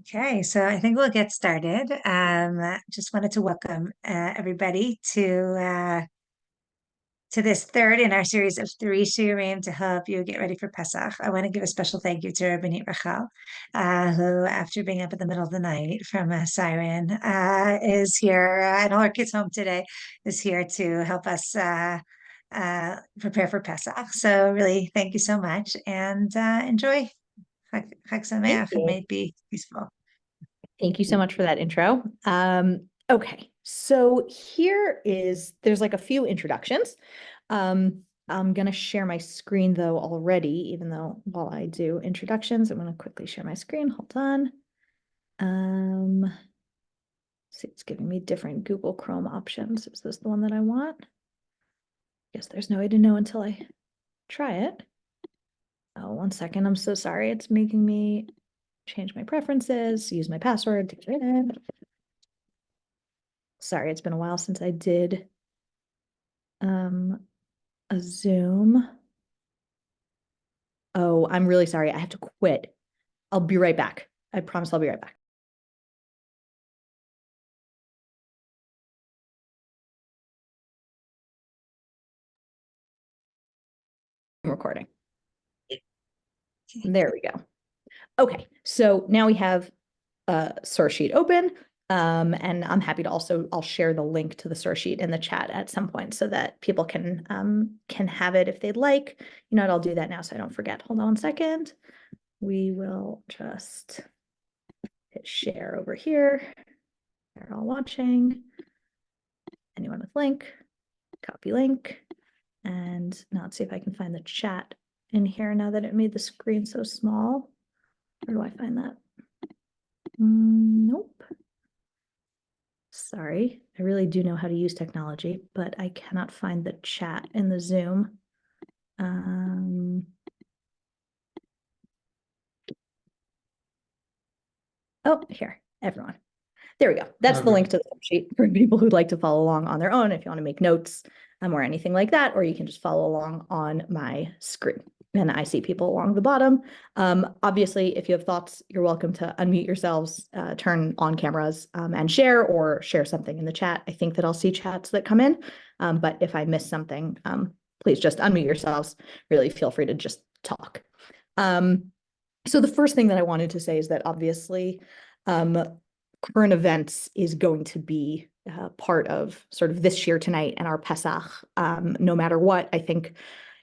Okay, so I think we'll get started. Just wanted to welcome everybody to this third in our series of three shiurim to help you get ready for Pesach. I want to give a special thank you to Rabbanit Rachel, who, after being up in the middle of the night from a siren, is here, and all our kids home today, is here to help us prepare for Pesach. So really, thank you so much, and enjoy. Chag Thank Sameach, and you. may it be peaceful. Thank you so much for that intro. Okay, so there's like a few introductions. I'm gonna share my screen though already, even though while I do introductions, I'm gonna quickly share my screen. Hold on. See, it's giving me different Google Chrome options. Is this the one that I want? Guess there's no way to know until I try it. Oh, 1 second. I'm so sorry. It's making me change my preferences, use my password to get in. Sorry, it's been a while since I did a Zoom. Oh, I'm really sorry. I have to quit. I'll be right back. I promise I'll be right back. I'm recording. There we go. Okay, so now we have a source sheet open. And I'm happy to I'll share the link to the source sheet in the chat at some point so that people can have it if they'd like. You know what, I'll do that now so I don't forget. Hold on 1 second. We will just hit share over here. They're all watching. Anyone with link, copy link. And now let's see if I can find the chat in here now that it made the screen so small. Where do I find that? Nope. Sorry, I really do know how to use technology, but I cannot find the chat in the Zoom. Oh, here, everyone. There we go. That's the link to the sheet for people who'd like to follow along on their own if you want to make notes or anything like that, or you can just follow along on my screen. And I see people along the bottom. Obviously, if you have thoughts, you're welcome to unmute yourselves, turn on cameras, and share or share something in the chat. I think that I'll see chats that come in, but if I miss something, please just unmute yourselves. Really feel free to just talk. So the first thing that I wanted to say is that obviously, current events is going to be part of sort of this year tonight and our Pesach. No matter what, I think,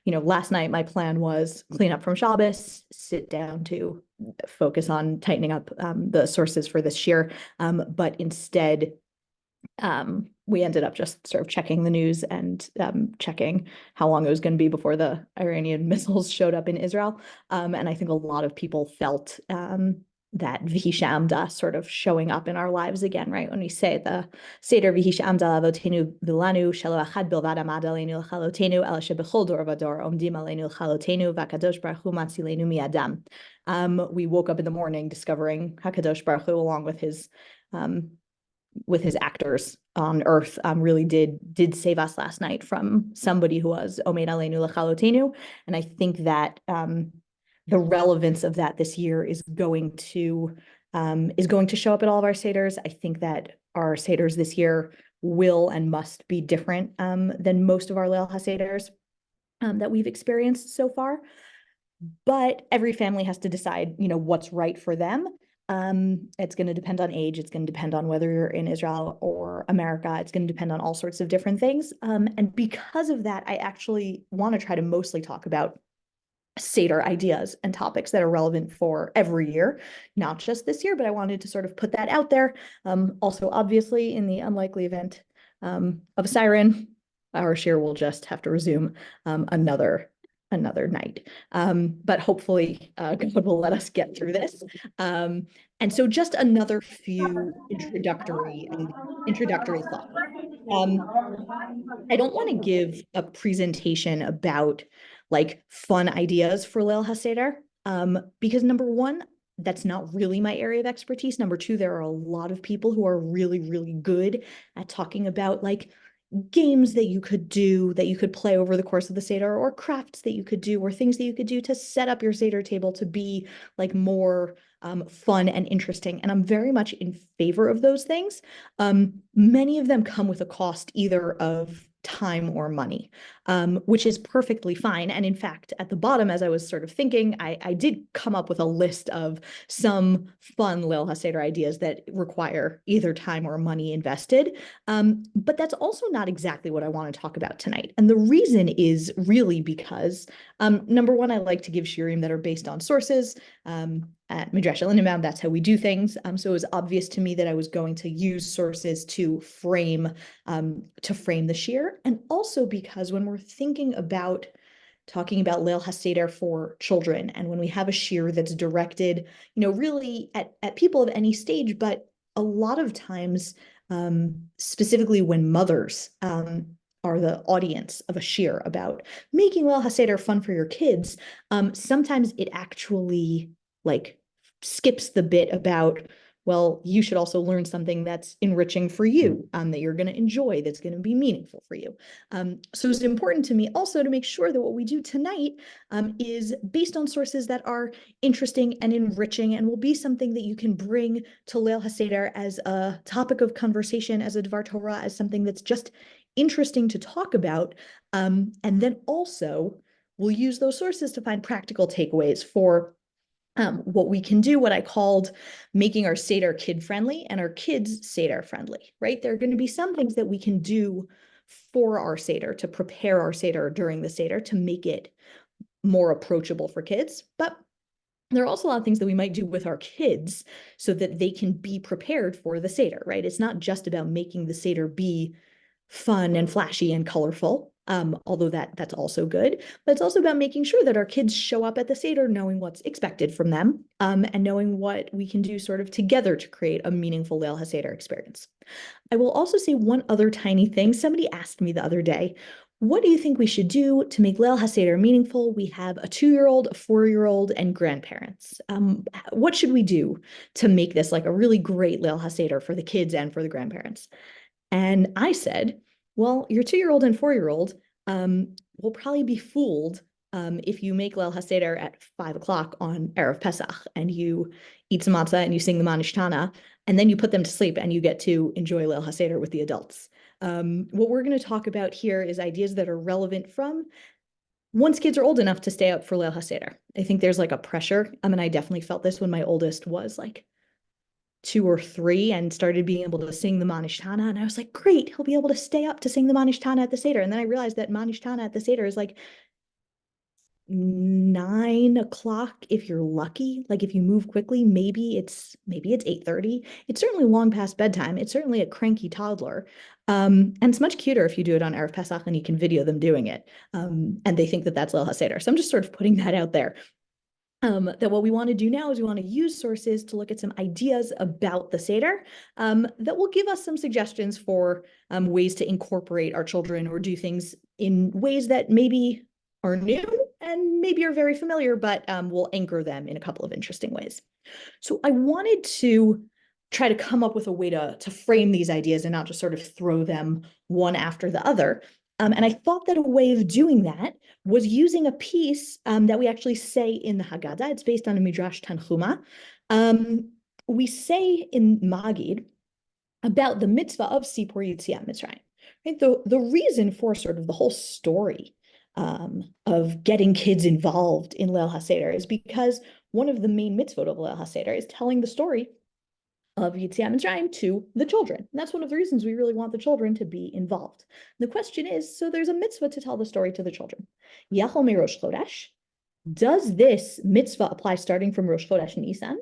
last night my plan was clean up from Shabbos, sit down to focus on tightening up the sources for this year. But instead, we ended up just sort of checking the news and checking how long it was going to be before the Iranian missiles showed up in Israel. And I think a lot of people felt that Vihi She'amda sort of showing up in our lives again, right? When we say the Seder Vihi She'amda Lavotenu Vilanu Shelo Achad Bilvad Amad Aleinu L'Chalotenu El Shebechol Dor Vador Omdim Aleinu L'Chalotenu V'Akadosh Baruch Hu Matzilenu Mi'adam. We woke up in the morning discovering HaKadosh Baruch Hu, along with his actors on earth, really did save us last night from somebody who was Omeid Aleinu L'Chalotenu. And I think that the relevance of that this year is going to show up at all of our seders. I think that our seders this year will and must be different than most of our Leil HaSeders that we've experienced so far. But every family has to decide, what's right for them. It's going to depend on age. It's going to depend on whether you're in Israel or America. It's going to depend on all sorts of different things. And because of that, I actually want to try to mostly talk about Seder ideas and topics that are relevant for every year, not just this year, but I wanted to sort of put that out there. Also, obviously, in the unlikely event of a siren, our shiur will just have to resume another night. But hopefully God will let us get through this. And so just another few introductory thoughts. I don't want to give a presentation about like fun ideas for Leil HaSeder, because number one, that's not really my area of expertise. Number two, there are a lot of people who are really, really good at talking about like games that you could do, that you could play over the course of the Seder, or crafts that you could do, or things that you could do to set up your Seder table to be like more fun and interesting. And I'm very much in favor of those things. Many of them come with a cost either of time or money, which is perfectly fine. And in fact, at the bottom, as I was sort of thinking, I did come up with a list of some fun Leil HaSeder ideas that require either time or money invested. But that's also not exactly what I want to talk about tonight. And the reason is really because, number one, I like to give shiurim that are based on sources. At Midrash Elinimam, that's how we do things. So it was obvious to me that I was going to use sources to frame the shiur, and also because when we're thinking about talking about Leil HaSeder for children, and when we have a shiur that's directed, really at people of any stage, but a lot of times, specifically when mothers are the audience of a shiur about making Leil HaSeder fun for your kids, sometimes it actually like skips the bit about, well, you should also learn something that's enriching for you, that you're going to enjoy, that's going to be meaningful for you. So it's important to me also to make sure that what we do tonight is based on sources that are interesting and enriching, and will be something that you can bring to Leil HaSeder as a topic of conversation, as a Dvar Torah, as something that's just interesting to talk about. And then also we'll use those sources to find practical takeaways for what we can do, what I called making our Seder kid-friendly and our kids Seder-friendly, right? There are going to be some things that we can do for our Seder, to prepare our Seder during the Seder, to make it more approachable for kids. But there are also a lot of things that we might do with our kids so that they can be prepared for the Seder, right? It's not just about making the Seder be fun and flashy and colorful, although that's also good. But it's also about making sure that our kids show up at the Seder knowing what's expected from them, and knowing what we can do sort of together to create a meaningful Leil HaSeder experience. I will also say one other tiny thing. Somebody asked me the other day, what do you think we should do to make Leil HaSeder meaningful? We have a 2-year-old, a 4-year-old, and grandparents. What should we do to make this like a really great Leil HaSeder for the kids and for the grandparents? And I said, well, your 2-year-old and 4-year-old will probably be fooled if you make Leil HaSeder at 5 o'clock on Erev Pesach, and you eat some matzah and you sing the Manishtana, and then you put them to sleep and you get to enjoy Leil HaSeder with the adults. What we're going to talk about here is ideas that are relevant from once kids are old enough to stay up for Leil HaSeder. I think there's like a pressure. I definitely felt this when my oldest was like 2 or 3 and started being able to sing the Manishtana. And I was like, great, he'll be able to stay up to sing the Manishtana at the Seder. And then I realized that Manishtana at the Seder is like 9 o'clock if you're lucky. Like if you move quickly, maybe it's 8:30. It's certainly long past bedtime. It's certainly a cranky toddler. And it's much cuter if you do it on Erev Pesach and you can video them doing it. And they think that that's Leil HaSeder. So I'm just sort of putting that out there. That what we want to do now is we want to use sources to look at some ideas about the Seder that will give us some suggestions for ways to incorporate our children or do things in ways that maybe are new and maybe are very familiar, but will anchor them in a couple of interesting ways. So I wanted to try to come up with a way to frame these ideas and not just sort of throw them one after the other. And I thought that a way of doing that was using a piece that we actually say in the Haggadah. It's based on a Midrash Tanchuma. We say in Magid about the mitzvah of Sipur Yetziat Mitzrayim. Right? The reason for sort of the whole story of getting kids involved in Leil HaSeder is because one of the main mitzvot of Leil HaSeder is telling the story of Yetziat Mitzrayim to the children. And that's one of the reasons we really want the children to be involved. The question is, so there's a mitzvah to tell the story to the children. Yachol mi Rosh Chodesh. Does this mitzvah apply starting from Rosh Chodesh Nisan?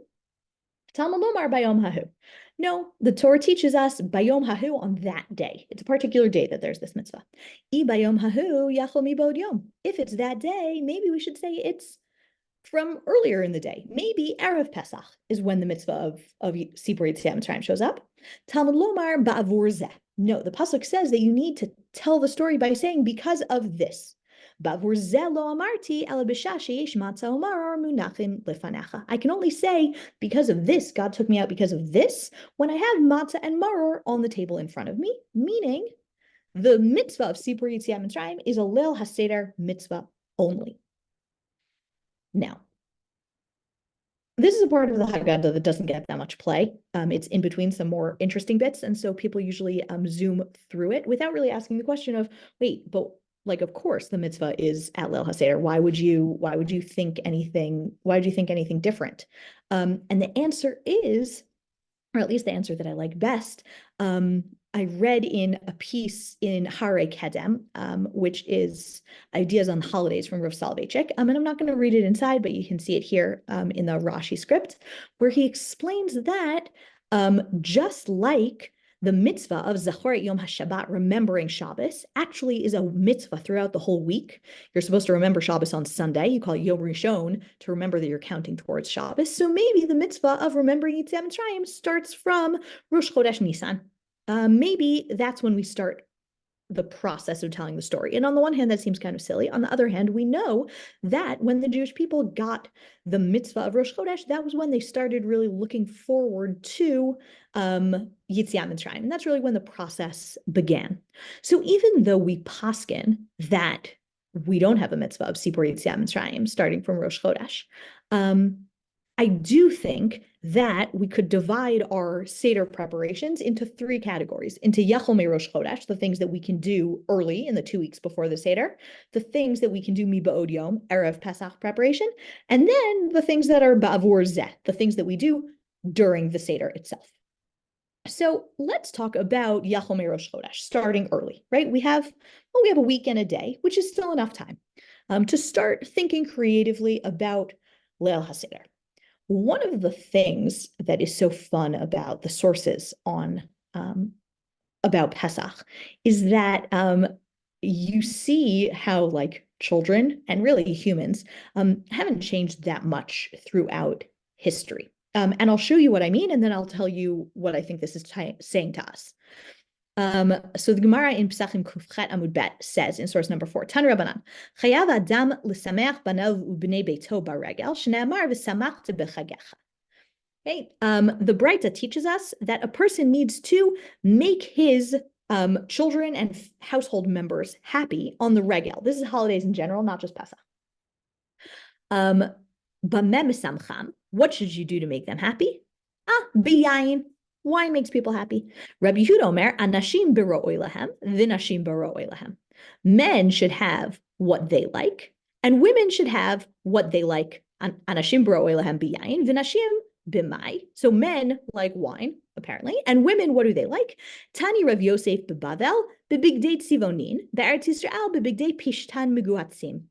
Talmud Lomar Bayom Hahu. No, the Torah teaches us Bayom Hahu on that day. It's a particular day that there's this mitzvah. I Bayom Hahu Yachol mi Bod Yom. If it's that day, maybe we should say it's from earlier in the day. Maybe Erev Pesach is when the mitzvah of Sipur Yetziat Mitzrayim shows up. Talmud Lomar Ba'avur Zeh. No, the pasuk says that you need to tell the story by saying because of this. Ba'avur Zeh lo amarti ela b'shah sheyesh matzah umaror munachin lefanecha. I can only say because of this, God took me out because of this, when I have matzah and maror on the table in front of me, meaning The mitzvah of Sipur Yetziat Mitzrayim is a Leil HaSeder mitzvah only. Now, this is a part of the Haggadah that doesn't get that much play. It's in between some more interesting bits, and so people usually zoom through it without really asking the question of, wait, but like, of course, the mitzvah is at Leil HaSeder. Why would you think anything? Why would you think anything different? And the answer is, or at least the answer that I like best, I read in a piece in Hare Kedem, which is ideas on holidays from Rav Soloveitchik. And I'm not going to read it inside, but you can see it here in the Rashi script, where he explains that just like the mitzvah of Zachoret Yom HaShabbat, remembering Shabbos, actually is a mitzvah throughout the whole week. You're supposed to remember Shabbos on Sunday. You call it Yom Rishon to remember that you're counting towards Shabbos. So maybe the mitzvah of remembering Yetziat Mitzrayim starts from Rosh Chodesh Nisan. Maybe that's when we start the process of telling the story. And on the one hand, that seems kind of silly. On the other hand, we know that when the Jewish people got the mitzvah of Rosh Chodesh, that was when they started really looking forward to Yetziat Mitzrayim. And that's really when the process began. So even though we paskin that we don't have a mitzvah of Sipur Yetziat Mitzrayim starting from Rosh Chodesh, I do think that we could divide our Seder preparations into three categories, into Yachol Me Rosh Chodesh, the things that we can do early in the 2 weeks before the Seder, the things that we can do Mi Ba'od Yom, Erev Pesach preparation, and then the things that are Ba'avur Zeh, the things that we do during the Seder itself. So let's talk about Yachol Me Rosh Chodesh, starting early, right? We have a week and a day, which is still enough time to start thinking creatively about Leil HaSeder. One of the things that is so fun about the sources on about Pesach is that you see how like children and really humans haven't changed that much throughout history. And I'll show you what I mean, and then I'll tell you what I think this is saying to us. So the Gemara in Pesachim Kufchet Amud Bet says in source number 4, Tan Rabbanan, Chayav Adam l'sameach banav u'bnei beito baregel, shne'amar v'samachta b'chagecha. Okay, the Braita teaches us that a person needs to make his children and household members happy on the regel. This is holidays in general, not just Pesach. What should you do to make them happy? Biyayin. Wine makes people happy. Rabbi Yehuda Omer, Anashim b'ro'oi lahem, v'nashim b'ro'oi lahem. Men should have what they like, and women should have what they like. Anashim b'ro'oi lahem biyayin, v'nashim b'mai. So men like wine, apparently, and women, what do they like? Tani Rav Yosef b'Bavel, b'bigdei tzivonin, b'Eretz Yisrael, b'bigdei pishtan meguatzim.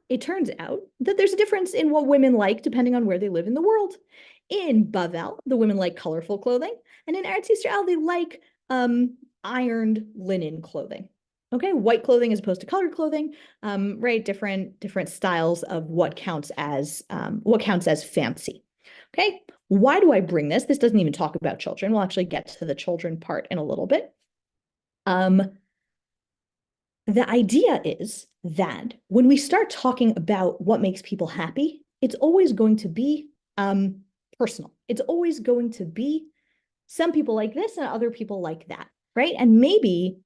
It turns out that there's a difference in what women like depending on where they live in the world. In Bavel, the women like colorful clothing, and in Eretz Yisrael, they like ironed linen clothing. Okay, white clothing as opposed to colored clothing, right? Different styles of what counts as fancy. Okay, why do I bring this? This doesn't even talk about children. We'll actually get to the children part in a little bit. The idea is that when we start talking about what makes people happy, it's always going to be personal. It's always going to be some people like this and other people like that, right? And maybe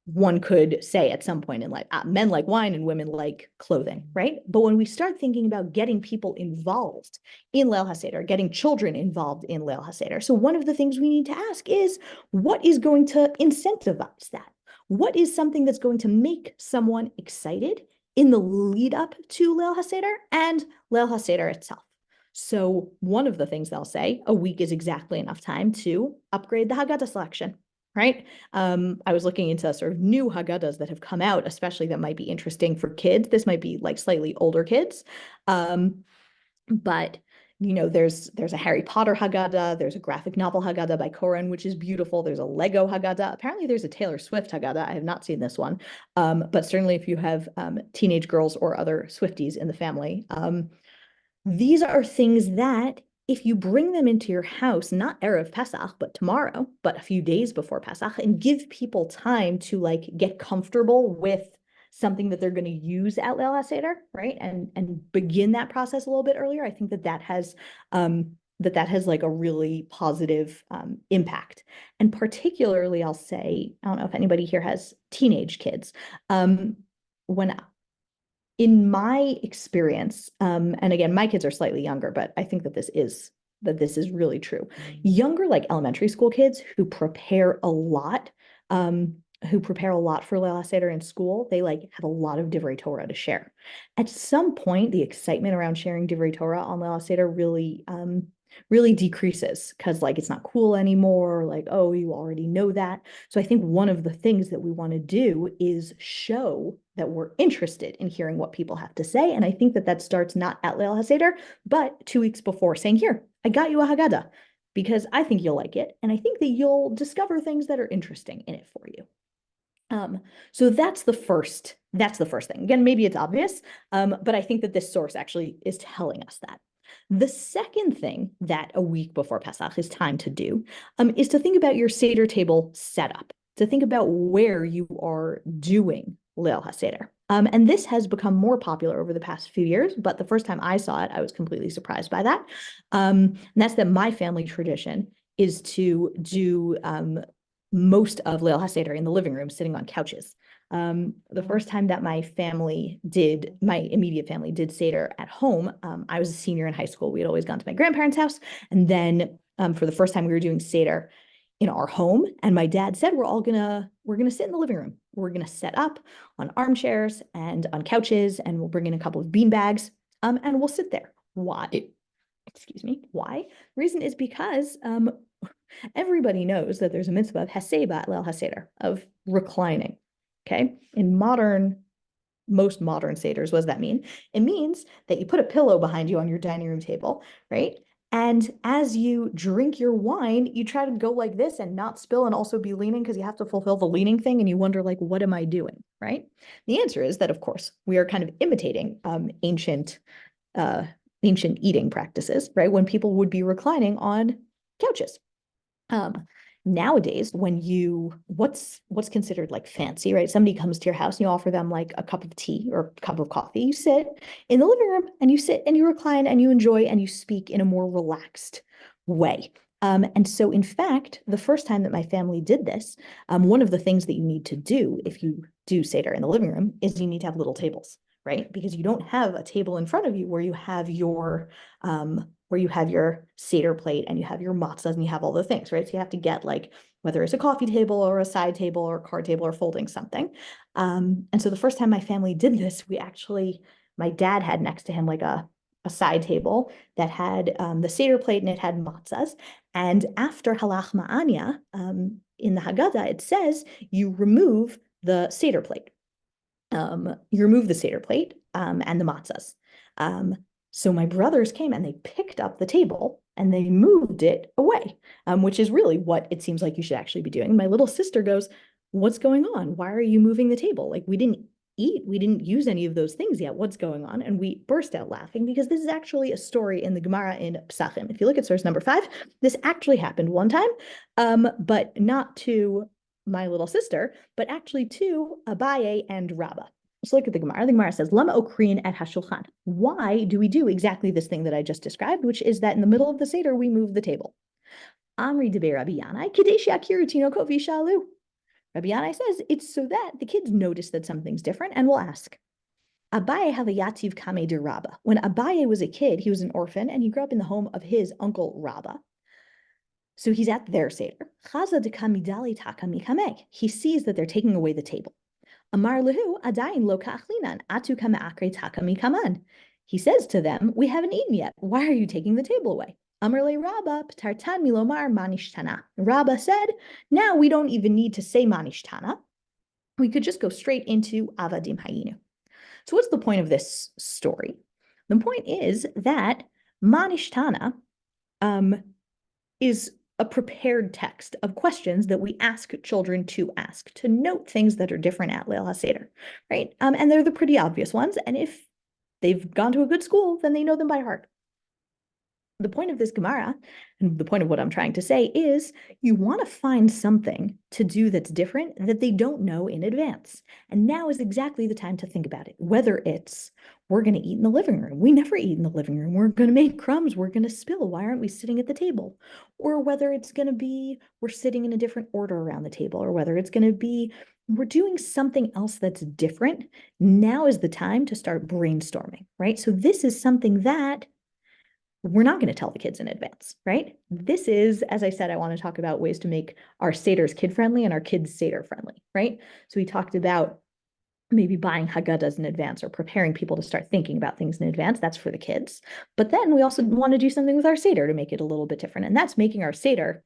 one could say at some point in life, men like wine and women like clothing, right? But when we start thinking about getting people involved in Leil HaSeder, getting children involved in Leil HaSeder, so one of the things we need to ask is, what is going to incentivize that? What is something that's going to make someone excited in the lead up to Leil HaSeder and Leil HaSeder itself? So one of the things they'll say, a week is exactly enough time to upgrade the Haggadah selection, right? I was looking into sort of new Haggadahs that have come out, especially that might be interesting for kids. This might be like slightly older kids. But you know, there's a Harry Potter Haggadah, there's a graphic novel Haggadah by Koren, which is beautiful. There's a Lego Haggadah. Apparently there's a Taylor Swift Haggadah. I have not seen this one. But certainly if you have teenage girls or other Swifties in the family, these are things that if you bring them into your house, not Erev Pesach, but tomorrow, but a few days before Pesach, and give people time to like get comfortable with something that they're going to use at Leil HaSeder, right? And begin that process a little bit earlier. I think that that has like a really positive impact. And particularly, I'll say, I don't know if anybody here has teenage kids. When in my experience, and again, my kids are slightly younger, but I think that this is really true. Younger, like elementary school kids who prepare a lot, for Leil HaSeder in school, they like have a lot of Divrei Torah to share. At some point, the excitement around sharing Divrei Torah on Leil HaSeder really decreases because like it's not cool anymore. Like, oh, you already know that. So I think one of the things that we want to do is show that we're interested in hearing what people have to say. And I think that starts not at Leil HaSeder, but 2 weeks before, saying, here, I got you a Haggadah because I think you'll like it. And I think that you'll discover things that are interesting in it for you. So that's the first thing. Again, maybe it's obvious, but I think that this source actually is telling us that. The second thing that a week before Pesach is time to do is to think about your Seder table setup, to think about where you are doing Leil HaSeder. And this has become more popular over the past few years, but the first time I saw it, I was completely surprised by that. And that's that my family tradition is to do most of Leil HaSeder in the living room, sitting on couches. The first time that my immediate family did Seder at home, I was a senior in high school. We had always gone to my grandparents' house. And then for the first time we were doing Seder in our home. And my dad said, we're gonna sit in the living room. We're gonna set up on armchairs and on couches, and we'll bring in a couple of bean bags, and we'll sit there. Why? Excuse me. Why? The reason is because everybody knows that there's a mitzvah of Haseba at Leil HaSeder, of reclining. Okay. In most modern Seders, what does that mean? It means that you put a pillow behind you on your dining room table, right? And as you drink your wine, you try to go like this and not spill and also be leaning because you have to fulfill the leaning thing. And you wonder, like, what am I doing? Right? The answer is that, of course, we are kind of imitating ancient eating practices, right? When people would be reclining on couches. Nowadays, what's considered like fancy, right? Somebody comes to your house and you offer them like a cup of tea or a cup of coffee. You sit in the living room and you sit and you recline and you enjoy and you speak in a more relaxed way. And so, in fact, the first time that my family did this, one of the things that you need to do if you do Seder in the living room is you need to have little tables, right? Because you don't have a table in front of you where you have your Seder plate and you have your matzahs and you have all the things, right? So you have to get like, whether it's a coffee table or a side table or a card table or folding something. And so the first time my family did this, my dad had next to him like a side table that had the Seder plate and it had matzahs. And after halach ma'anya, in the Haggadah, it says you remove the Seder plate. And the matzahs. So my brothers came and they picked up the table and they moved it away, which is really what it seems like you should actually be doing. My little sister goes, what's going on? Why are you moving the table? Like, we didn't eat, we didn't use any of those things yet. What's going on? And we burst out laughing because this is actually a story in the Gemara in Pesachim. If you look at source number 5, this actually happened one time, but not to my little sister, but actually to Abaye and Rabbah. Let's look at the Gemara. The Gemara says, Lama okrin et hashulchan. Why do we do exactly this thing that I just described, which is that in the middle of the Seder, we move the table? Amri debe Rabbi Yanai, kadesh yakiru tinokot v'yishalu. Rabbi Yanai says it's so that the kids notice that something's different and will ask. Abaye havayativ kame de Rabba. When Abaye was a kid, he was an orphan and he grew up in the home of his uncle Rabba. So he's at their Seder. Chaza de kamidali taka mikame. He sees that they're taking away the table. Amar lehu adayin lo kachlinan atu kame akre taka mikaman. He says to them, we haven't eaten yet. Why are you taking the table away? Amar le Rabba ptartan milomar manishtana. Rabba said, now we don't even need to say manishtana. We could just go straight into avadim hayinu. So what's the point of this story? The point is that manishtana is a prepared text of questions that we ask children to ask, to note things that are different at Leil HaSeder, right? And they're the pretty obvious ones. And if they've gone to a good school, then they know them by heart. The point of this Gemara, and the point of what I'm trying to say, is you want to find something to do that's different that they don't know in advance. And now is exactly the time to think about it, whether it's we're going to eat in the living room. We never eat in the living room. We're going to make crumbs. We're going to spill. Why aren't we sitting at the table? Or whether it's going to be we're sitting in a different order around the table, or whether it's going to be we're doing something else that's different. Now is the time to start brainstorming, right? So this is something that we're not going to tell the kids in advance, right? This is, as I said, I want to talk about ways to make our Seders kid-friendly and our kids Seder-friendly, right? So we talked about maybe buying Haggadahs in advance or preparing people to start thinking about things in advance. That's for the kids. But then we also want to do something with our Seder to make it a little bit different. And that's making our Seder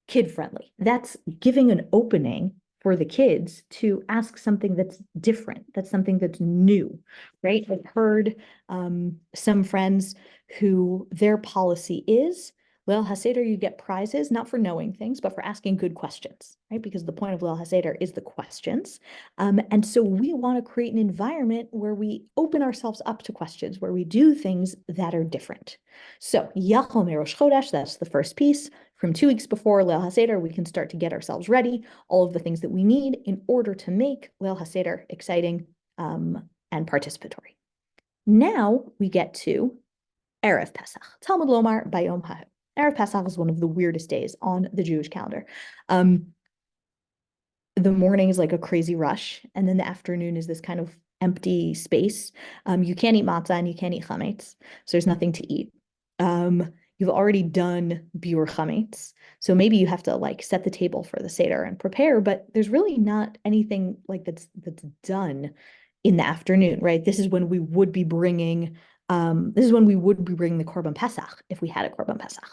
kid-friendly. That's giving an opening for the kids to ask something that's different, that's something that's new, right? I've heard some friends who their policy is, Leil HaSeder, you get prizes, not for knowing things, but for asking good questions, right? Because the point of Leil HaSeder is the questions. And so we want to create an environment where we open ourselves up to questions, where we do things that are different. So, Yachol Merosh Chodesh, that's the first piece. From 2 weeks before Leil HaSeder, we can start to get ourselves ready, all of the things that we need in order to make Leil HaSeder exciting and participatory. Now we get to Erev Pesach. Talmud Lomar Bayom HaHu. Erev Pesach is one of the weirdest days on the Jewish calendar. The morning is like a crazy rush, and then the afternoon is this kind of empty space. You can't eat matzah and you can't eat chametz, so there's nothing to eat. You've already done biur chametz, so maybe you have to like set the table for the Seder and prepare, but there's really not anything like that's done in the afternoon, right? This is when we would be bringing the Korban Pesach if we had a Korban Pesach.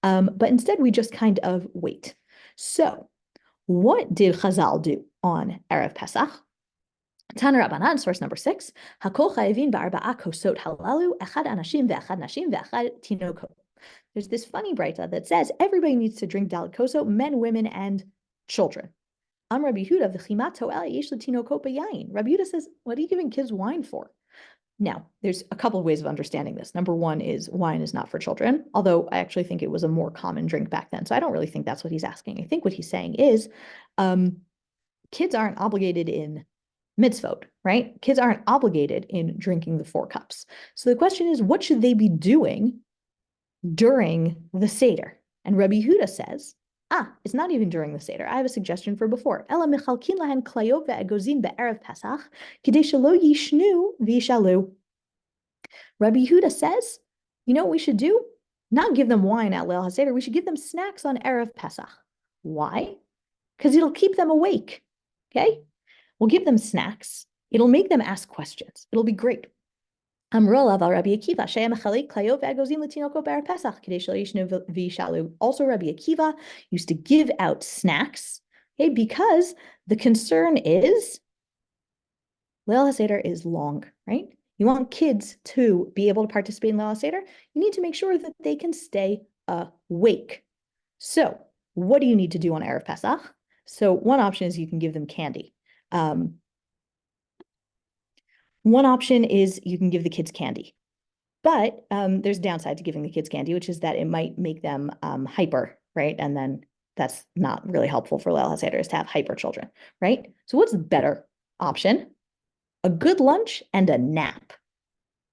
But instead we just kind of wait. So what did Chazal do on Erev Pesach? Tana Rabbanan, source number 6. Hakol chayavin ba'arba'a kosot halalu, echad anashim ve'echad nashim ve'echad tinokot. There's this funny braita that says everybody needs to drink daled kosot, men, women, and children. Rabbi Yehuda v'chima to'el yesh l'tinokot b'yayin. Rabbi Yehuda says, what are you giving kids wine for? Now, there's a couple of ways of understanding this. Number one is wine is not for children, although I actually think it was a more common drink back then. So I don't really think that's what he's asking. I think what he's saying is kids aren't obligated in mitzvot, right? Kids aren't obligated in drinking the 4 cups. So the question is, what should they be doing during the Seder? And Rabbi Yehuda says, it's not even during the Seder. I have a suggestion for before. Ela michalkin lahen klayot ve'egozin be'erev Pesach, kidei shelo yishnu v'yishalu. Rabbi Yehuda says, you know what we should do? Not give them wine at Leil HaSeder. We should give them snacks on Erev Pesach. Why? Because it'll keep them awake, okay? We'll give them snacks. It'll make them ask questions. It'll be great. Also, Rabbi Akiva used to give out snacks, okay, because the concern is Leil HaSeder is long, right? You want kids to be able to participate in Leil HaSeder. You need to make sure that they can stay awake. So, what do you need to do on Erev Pesach? So, one option is you can give them candy. One option is you can give the kids candy. But there's a downside to giving the kids candy, which is that it might make them hyper, right? And then that's not really helpful for Leil HaSeder is to have hyper children, right? So what's the better option? A good lunch and a nap,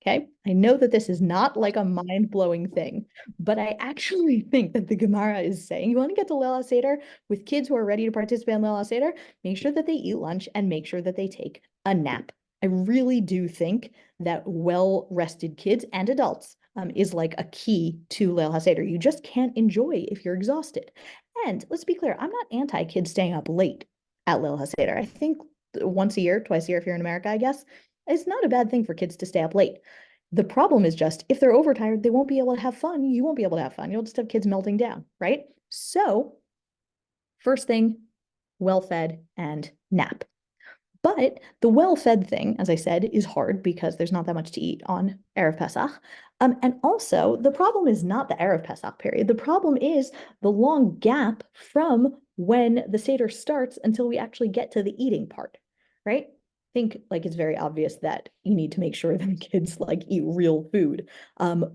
okay? I know that this is not like a mind-blowing thing, but I actually think that the Gemara is saying you want to get to Leil HaSeder with kids who are ready to participate in Leil HaSeder, make sure that they eat lunch and make sure that they take a nap. I really do think that well-rested kids and adults is like a key to Leil HaSeder. You just can't enjoy if you're exhausted. And let's be clear, I'm not anti-kids staying up late at Leil HaSeder. I think once a year, twice a year if you're in America, I guess, it's not a bad thing for kids to stay up late. The problem is just if they're overtired, they won't be able to have fun. You won't be able to have fun. You'll just have kids melting down, right? So first thing, well-fed and nap. But the well-fed thing, as I said, is hard because there's not that much to eat on Erev Pesach. And also, the problem is not the Erev Pesach period. The problem is the long gap from when the Seder starts until we actually get to the eating part, right? I think like it's very obvious that you need to make sure that kids like eat real food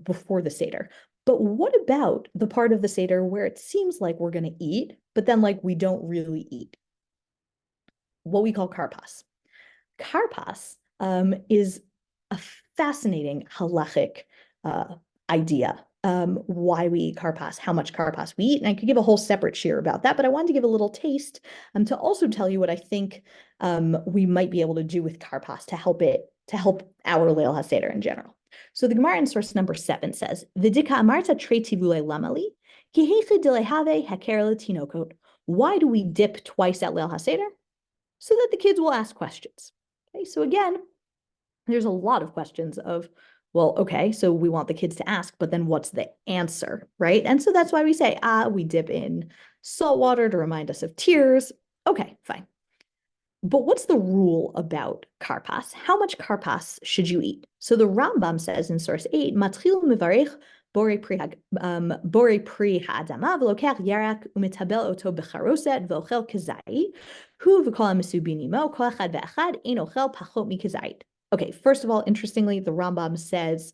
before the Seder. But what about the part of the Seder where it seems like we're going to eat, but then like we don't really eat? What we call karpas. Karpas is a fascinating halachic idea, why we eat karpas, how much karpas we eat. And I could give a whole separate shiur about that, but I wanted to give a little taste to also tell you what I think we might be able to do with karpas to help our Leil HaSeder in general. So the Gemara in source number 7 says, V'dika amarta trei tivulei lamali, ki heicha dilehave haker letinokot. Why do we dip twice at Leil HaSeder? So that the kids will ask questions. Okay, so again, there's a lot of questions of, well, okay, so we want the kids to ask, but then what's the answer, right? And so that's why we say, we dip in salt water to remind us of tears. Okay, fine. But what's the rule about karpas? How much karpas should you eat? So the Rambam says in source 8, Matril mivarech borei pri ha'adama v'lokech yarak u'mitabel oto becharoset v'ochel kazai hu v'kol ha'mesubin imo kol echad ve'echad ein ochel pachot mikazait. Okay, first of all, interestingly, the Rambam says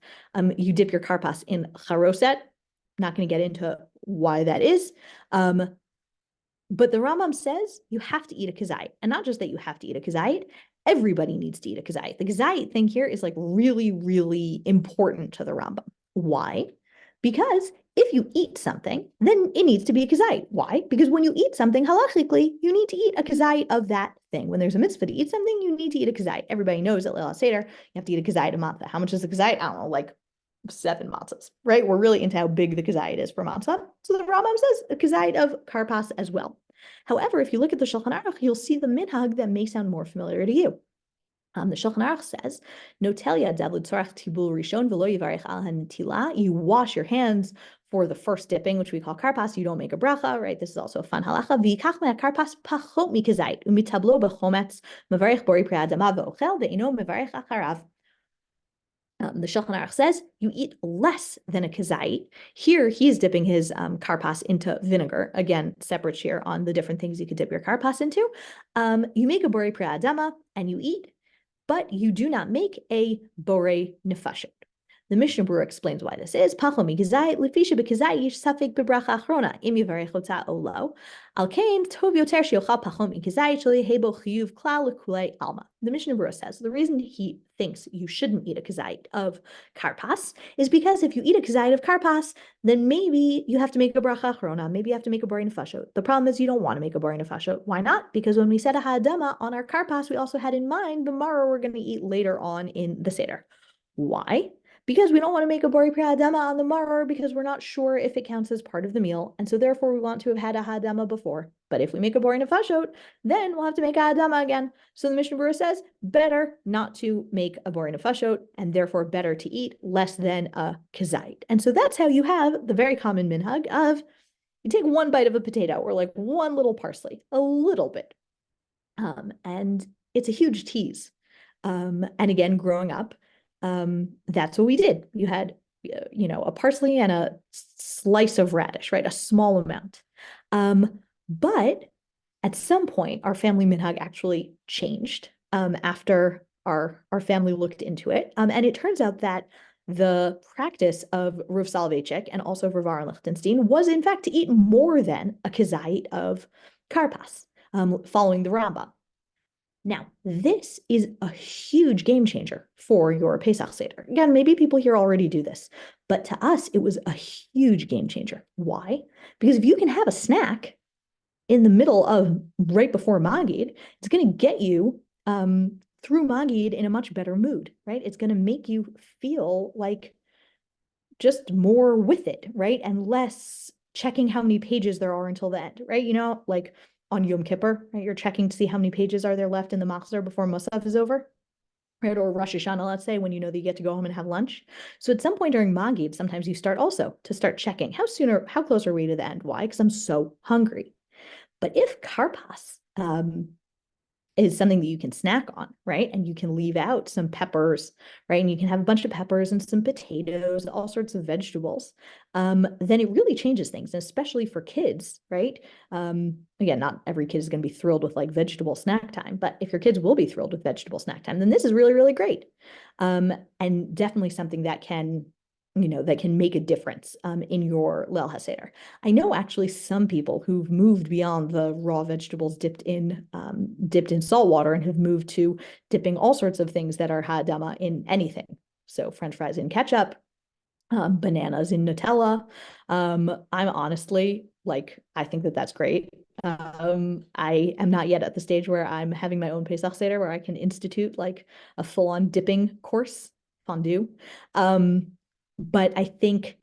you dip your karpas in charoset. Not going to get into why that is. But the Rambam says you have to eat a kazait. And not just that you have to eat a kazait, everybody needs to eat a kazait. The kazait thing here is like really, really important to the Rambam. Why? Because if you eat something, then it needs to be a kazait. Why? Because when you eat something, halachically, you need to eat a kazait of that thing. When there's a mitzvah to eat something, you need to eat a kazait. Everybody knows at Leil HaSeder, you have to eat a kazait a matzah. How much is a kazait? I don't know, like 7 matzahs, right? We're really into how big the kazait is for matzah. So the Rambam says a kazait of karpas as well. However, if you look at the Shulchan Aruch, you'll see the minhag that may sound more familiar to you. The Shulchan Aruch says, "Notelia davud tzorach tibul rishon v'lo yivarech al hanitila." You wash your hands for the first dipping, which we call karpas. You don't make a bracha, right? This is also a fun halacha. V'yikach me'karpas pachot mikazait umitablo b'chometz mevarech bori pri adama v'ochel ve'ino mevarech acharav. The Shulchan Aruch says you eat less than a kazait. Here, he's dipping his karpas into vinegar. Again, separate shiur on the different things you could dip your karpas into. You make a borei pri adama and you eat, but you do not make a borei nefashot. The Mishnah Berurah explains why this is. Pachot mikazait lefisha b'kazait yish safek bebracha achrona im yivarech ota o lo. Al kain tov yoter sheyochal pachot mikazait sheli hebo chiyuv klal lekulei alma. The Mishnah Berurah says the reason he thinks you shouldn't eat a kazait of karpas is because if you eat a kazait of karpas, then maybe you have to make a bracha achrona, maybe you have to make a borei nefashot. The problem is you don't want to make a borei nefashot. Why not? Because when we said a ha'adama on our karpas, we also had in mind the maror we're going to eat later on in the Seder. Why? Because we don't want to make a borei pri ha'adama on the maror because we're not sure if it counts as part of the meal. And so therefore we want to have had a ha'adama before. But if we make a borei nefashot, then we'll have to make a ha'adama again. So the Mishnah Berurah says, better not to make a borei nefashot and therefore better to eat less than a kazait. And so that's how you have the very common minhag of you take one bite of a potato or like one little parsley, a little bit. And it's a huge tease. And again, growing up, that's what we did. You had, a parsley and a slice of radish, right? A small amount. But at some point, our family minhag actually changed after our family looked into it. And it turns out that the practice of Rav Soloveitchik and also Rav Aaron Lichtenstein was in fact to eat more than a kazait of karpas, following the Rambam. Now, this is a huge game changer for your Pesach Seder. Again, maybe people here already do this, but to us, it was a huge game changer. Why? Because if you can have a snack in the middle of right before Magid, it's going to get you through Magid in a much better mood, right? It's going to make you feel like just more with it, right? And less checking how many pages there are until the end, right? Like on Yom Kippur, right? You're checking to see how many pages are there left in the Machzor before Musaf is over, right? Or Rosh Hashanah, let's say, when you know that you get to go home and have lunch. So at some point during Magid, sometimes you start checking how close are we to the end? Why? Because I'm so hungry. But if karpas is something that you can snack on, right? And you can leave out some peppers, right? And you can have a bunch of peppers and some potatoes, all sorts of vegetables. Then it really changes things, and especially for kids, right? Again, not every kid is going to be thrilled with like vegetable snack time, but if your kids will be thrilled with vegetable snack time, then this is really, really great. And definitely something that can make a difference in your Leil HaSeder. I know actually some people who've moved beyond the raw vegetables dipped in salt water and have moved to dipping all sorts of things that are ha'adama in anything. So French fries in ketchup, bananas in Nutella. I'm honestly like, I think that that's great. I am not yet at the stage where I'm having my own Pesach Seder where I can institute like a full-on dipping course, fondue. But I think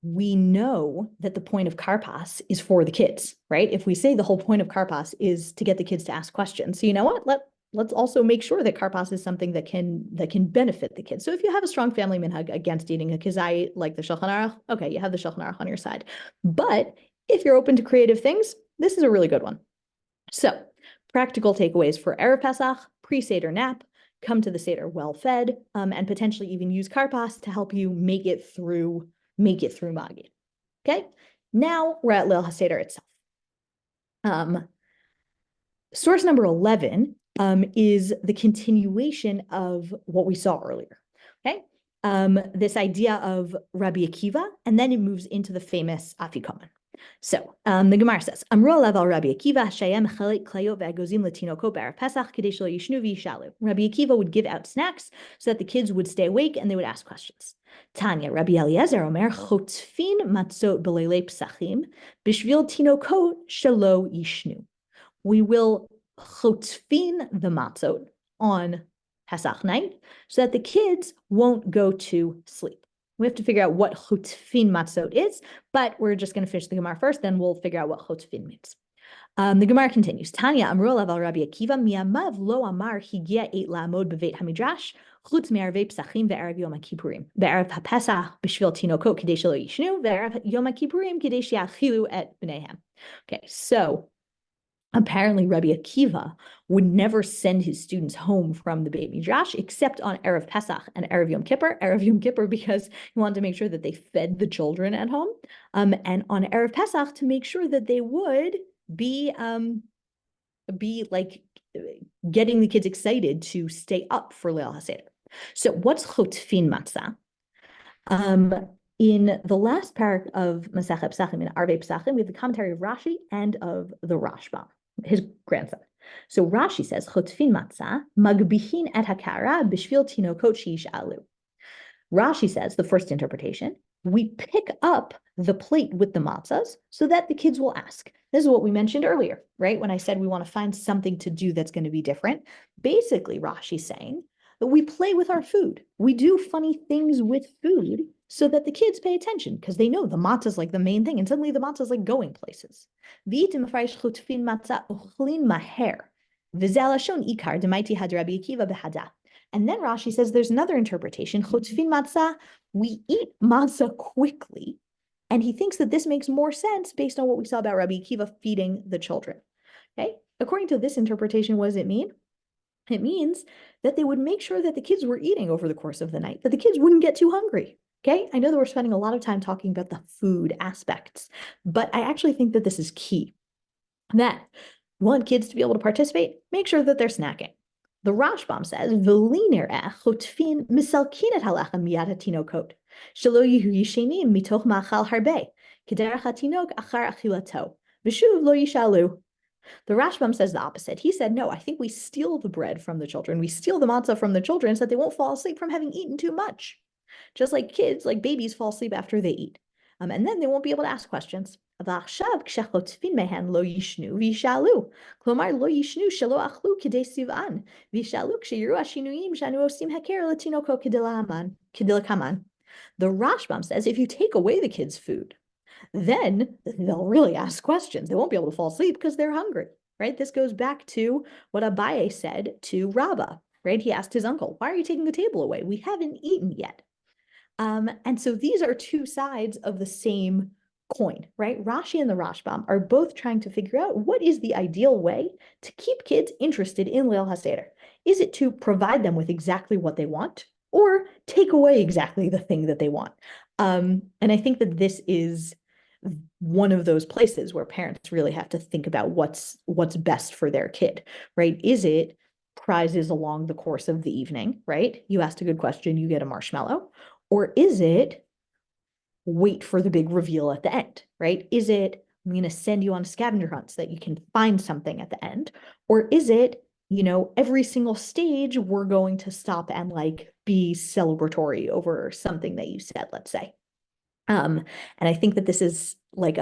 we know that the point of Karpas is for the kids, right? If we say the whole point of Karpas is to get the kids to ask questions, so you know what? Let's also make sure that Karpas is something that can benefit the kids. So if you have a strong family minhag against eating a kizai like the Shulchan Aruch, okay, you have the Shulchan Aruch on your side. But if you're open to creative things, this is a really good one. So practical takeaways for Erev Pesach, pre-Seder nap, come to the Seder well-fed, and potentially even use Karpas to help you make it through Magid. Okay, now we're at Leil HaSeder itself. Source number 11 is the continuation of what we saw earlier. Okay, this idea of Rabbi Akiva, and then it moves into the famous Afikoman. So the Gemara says, Amru alav al Rabbi Akiva, Shayem chalek klayot ve'agozim letinokot be'erev Pesach kedei shelo yishnu v'yishalu. Rabbi Akiva would give out snacks so that the kids would stay awake and they would ask questions. Tanya, Rabbi Eliezer omer, chotfin matzot b'leilei Pesachim b'shvil tinokot shelo yishnu. We will chotfin the matzot on Pesach night so that the kids won't go to sleep. We have to figure out what chotfin matzot is, but we're just going to finish the Gemara first, then we'll figure out what chotfin means. The Gemara continues. Tanya amru alav al Rabbi Akiva mi'amav lo amar higia eit la'amod b'veit hamidrash chutz me'arvei Pesachim ve'erev Yom HaKippurim ve'erev HaPesach b'shvil tinokot kedei shelo yishnu ve'erev Yom HaKippurim kedei she'achilu et bneihem. Okay, so apparently Rabbi Akiva would never send his students home from the Beit Midrash except on Erev Pesach and Erev Yom Kippur because he wanted to make sure that they fed the children at home, and on Erev Pesach to make sure that they would be like getting the kids excited to stay up for Leil HaSeder. So what's chotfin matzah? In the last parak of Masechet Pesachim, in Arvei Pesachim, we have the commentary of Rashi and of the Rashbam, his grandson. So Rashi says, chotfin matzah, magbihin et hakara b'shvil tinokot she'yish'alu. Rashi says, the first interpretation, we pick up the plate with the matzahs so that the kids will ask. This is what we mentioned earlier, right? When I said we want to find something to do that's going to be different. Basically, Rashi's saying that we play with our food. We do funny things with food so that the kids pay attention because they know the matzah is like the main thing, and suddenly the matzah is like going places. And then Rashi says there's another interpretation. Chotfin matzah, we eat matzah quickly. And he thinks that this makes more sense based on what we saw about Rabbi Akiva feeding the children. Okay, according to this interpretation, what does it mean? It means that they would make sure that the kids were eating over the course of the night, that the kids wouldn't get too hungry. Okay, I know that we're spending a lot of time talking about the food aspects, but I actually think that this is key. That want kids to be able to participate, make sure that they're snacking. The Rashbam says, "V'liner chotfin misalkin et halachem miyad hatinokot, shelo yihu yishenim mitoch ma'achal harbe, kederach hatinok achar achilato, v'shuv lo yishalu." The Rashbam says the opposite. He said, no, I think we steal the bread from the children. We steal the matzah from the children so that they won't fall asleep from having eaten too much. Just like kids, like babies fall asleep after they eat. And then they won't be able to ask questions. ועכשיו כשחוטפים מהן לא ישנו וישאלו. כלומר, לא ישנו שלא אכלו כדי סיוון, וישאלו כשיראו השינויים שאנו עושים הכר לתינוקות כדלקמן. The Rashbam says if you take away the kids' food, then they'll really ask questions. They won't be able to fall asleep because they're hungry, right? This goes back to what Abaye said to Rabbah, right? He asked his uncle, why are you taking the table away? We haven't eaten yet. And so these are two sides of the same coin, right? Rashi and the Rashbam are both trying to figure out what is the ideal way to keep kids interested in Leil HaSeder. Is it to provide them with exactly what they want or take away exactly the thing that they want? And I think that this is one of those places where parents really have to think about what's best for their kid, right? Is it prizes along the course of the evening, right? You asked a good question, you get a marshmallow. Or is it wait for the big reveal at the end, right? Is it I'm going to send you on scavenger hunts so that you can find something at the end? Or is it every single stage, we're going to stop and like be celebratory over something that you said, let's say. And I think that this is like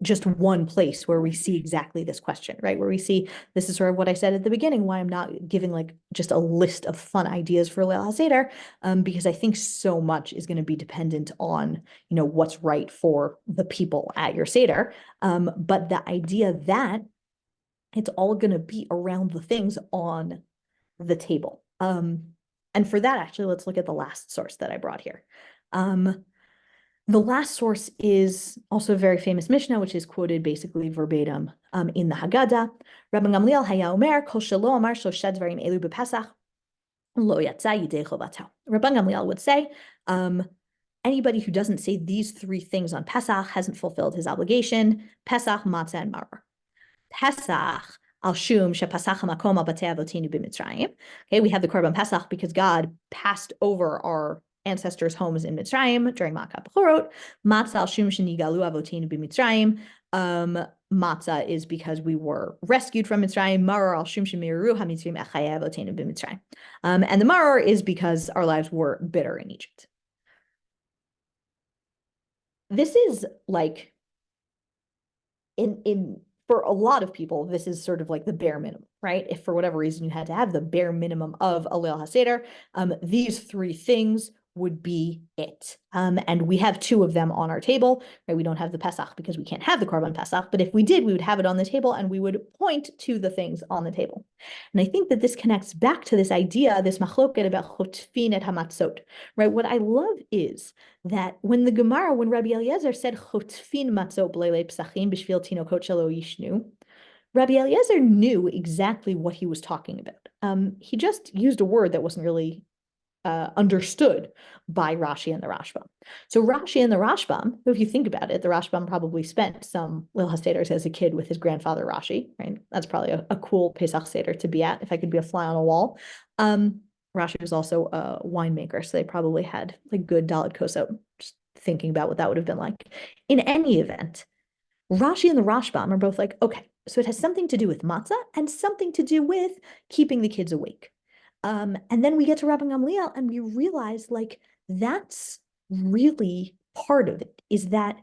just one place where we see exactly this question, right? Where we see this is sort of what I said at the beginning, why I'm not giving like just a list of fun ideas for Leil HaSeder, because I think so much is going to be dependent on, what's right for the people at your Seder. But the idea that it's all going to be around the things on the table. And for that, actually, let's look at the last source that I brought here. The last source is also a very famous Mishnah, which is quoted basically verbatim in the Haggadah. Rabban Gamliel haya omer, kol shelo amar shlosha dvarim elu b'Pesach, lo yatsa yidei chovato. Rabban Gamliel would say, anybody who doesn't say these three things on Pesach hasn't fulfilled his obligation: Pesach, matzah, and maror. Pesach, al shum shepasach hamakom al batei avotinu b'Mitzrayim. Okay, we have the Korban Pesach because God passed over our ancestors' homes in Mitzrayim during Makat Bechorot. Matzah al shum shenigalu avotinu b'Mitzrayim. Matzah is because we were rescued from Mitzrayim. Maror al shum shemiru hamitzrim echayei avotinu b'Mitzrayim. And the maror is because our lives were bitter in Egypt. This is like in for a lot of people, this is sort of like the bare minimum, right? If for whatever reason you had to have the bare minimum of a Leil HaSeder, these three things would be it. And we have two of them on our table, right? We don't have the Pesach because we can't have the Korban Pesach, but if we did, we would have it on the table and we would point to the things on the table. And I think that this connects back to this idea, this machloket about chotfin et hamatzot, right? What I love is that when Rabbi Eliezer said chotfin matzot b'leilei pesachim b'shvil tinokot shelo yishnu, Rabbi Eliezer knew exactly what he was talking about. He just used a word that wasn't really understood by Rashi and the Rashbam. So Rashi and the Rashbam, if you think about it, the Rashbam probably spent some Leil HaSeders as a kid with his grandfather Rashi, right? That's probably a cool Pesach Seder to be at if I could be a fly on a wall. Rashi was also a winemaker, so they probably had like good Dalit Kosot, just thinking about what that would have been like. In any event, Rashi and the Rashbam are both like, okay, so it has something to do with matzah and something to do with keeping the kids awake. And then we get to Rabban Gamliel and we realize like that's really part of it, is that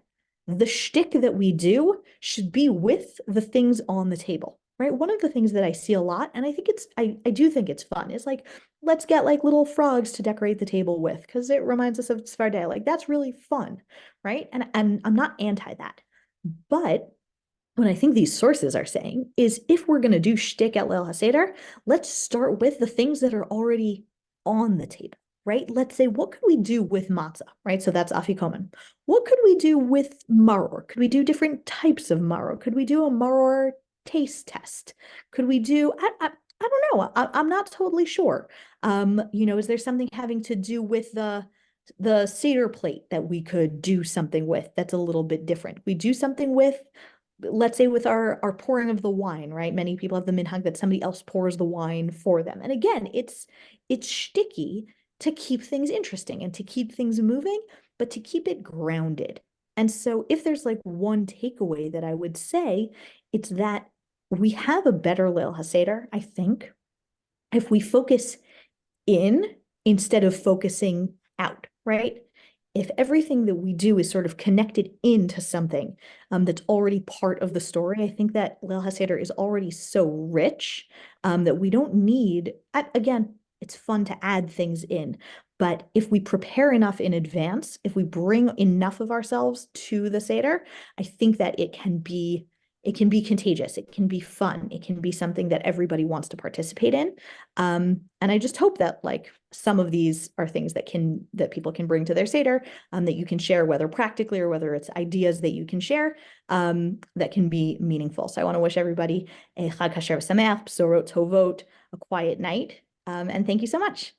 the shtick that we do should be with the things on the table, right? One of the things that I see a lot, and I think I do think it's fun, is like, let's get like little frogs to decorate the table with, because it reminds us of Tzfardeh. Like that's really fun, right? And I'm not anti that. But what I think these sources are saying is if we're going to do shtick at Leil HaSeder, let's start with the things that are already on the table, right? Let's say, what could we do with matzah, right? So that's afikomen. What could we do with maror? Could we do different types of maror? Could we do a maror taste test? Could we do, I don't know. I'm not totally sure. Is there something having to do with the Seder plate that we could do something with that's a little bit different? We do something with, let's say, with our pouring of the wine, right? Many people have the minhag that somebody else pours the wine for them. And again, it's shticky to keep things interesting and to keep things moving, but to keep it grounded. And so if there's like one takeaway that I would say, it's that we have a better Leil HaSeder, I think, if we focus in instead of focusing out, right? If everything that we do is sort of connected into something that's already part of the story, I think that Leil HaSeder is already so rich that we don't need, again, it's fun to add things in, but if we prepare enough in advance, if we bring enough of ourselves to the Seder, I think that it can be contagious. It can be fun. It can be something that everybody wants to participate in. And I just hope that like some of these are things that people can bring to their Seder, that you can share, whether practically or whether it's ideas that you can share, that can be meaningful. So I want to wish everybody a Chag Kasher V'Sameach, Bsorot Tovot, a quiet night. And thank you so much.